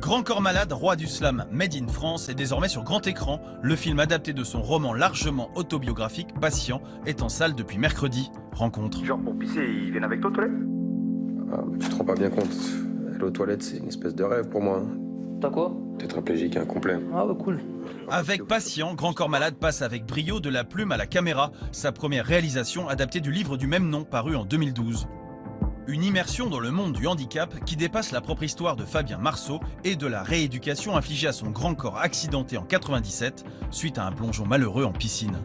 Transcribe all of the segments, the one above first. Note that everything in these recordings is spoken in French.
Grand Corps Malade, roi du slam made in France, est désormais sur grand écran. Le film adapté de son roman largement autobiographique, Patient, est en salle depuis mercredi. Rencontre. Genre pour pisser, ils viennent avec toi aux toilettes? Tu te rends pas bien compte. Aller aux toilettes, c'est une espèce de rêve pour moi. T'as quoi? Tétraplégique incomplet. Ah bah cool. Avec Patient, Grand Corps Malade passe avec brio de la plume à la caméra, sa première réalisation adaptée du livre du même nom paru en 2012. Une immersion dans le monde du handicap qui dépasse la propre histoire de Fabien Marceau et de la rééducation infligée à son grand corps accidenté en 97 suite à un plongeon malheureux en piscine.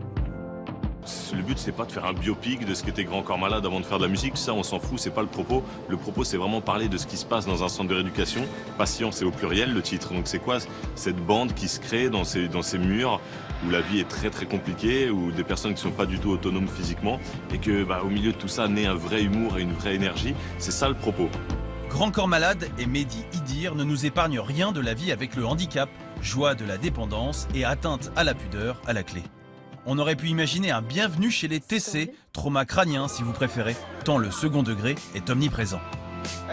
Le but, c'est pas de faire un biopic de ce qu'était Grand Corps Malade avant de faire de la musique, ça on s'en fout, c'est pas le propos. Le propos, c'est vraiment parler de ce qui se passe dans un centre de rééducation. Patient, c'est au pluriel le titre, donc c'est quoi cette bande qui se crée dans ces murs où la vie est très très compliquée, où des personnes qui sont pas du tout autonomes physiquement, et que au milieu de tout ça naît un vrai humour et une vraie énergie, c'est ça le propos. Grand Corps Malade et Mehdi Idir ne nous épargnent rien de la vie avec le handicap, joie de la dépendance et atteinte à la pudeur à la clé. On aurait pu imaginer un bienvenue chez les TC, trauma crânien si vous préférez, tant le second degré est omniprésent.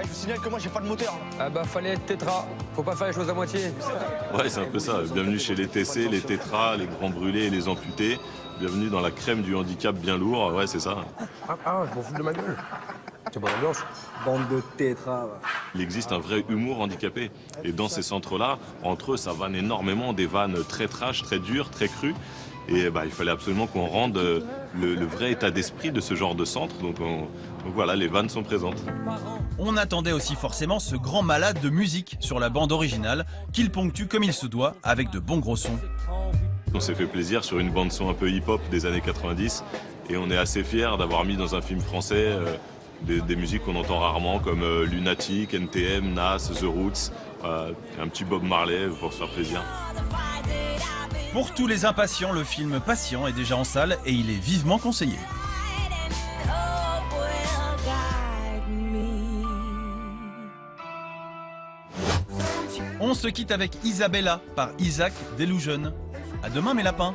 Je vous signale que moi j'ai pas de moteur. Ah bah fallait être tétra, faut pas faire les choses à moitié. Ouais, c'est un peu ça. Bienvenue chez les TC, les tétras, les grands brûlés et les amputés. Bienvenue dans la crème du handicap bien lourd, ouais c'est ça. Je m'en fous de ma gueule. C'est bonne ambiance. Bande de tétra. Il existe un vrai humour handicapé. Et dans ces centres-là, entre eux, ça vanne énormément, des vannes très trash, très dures, très crues. Et il fallait absolument qu'on rende le vrai état d'esprit de ce genre de centre. Donc voilà, les vannes sont présentes. On attendait aussi forcément ce grand malade de musique sur la bande originale, qu'il ponctue comme il se doit, avec de bons gros sons. On s'est fait plaisir sur une bande-son un peu hip-hop des années 90. Et on est assez fiers d'avoir mis dans un film français des musiques qu'on entend rarement, comme Lunatic, NTM, Nas, The Roots, un petit Bob Marley pour se faire plaisir. Pour tous les impatients, le film Patient est déjà en salle et il est vivement conseillé. On se quitte avec Isabella par Isaac Delusion. À demain mes lapins.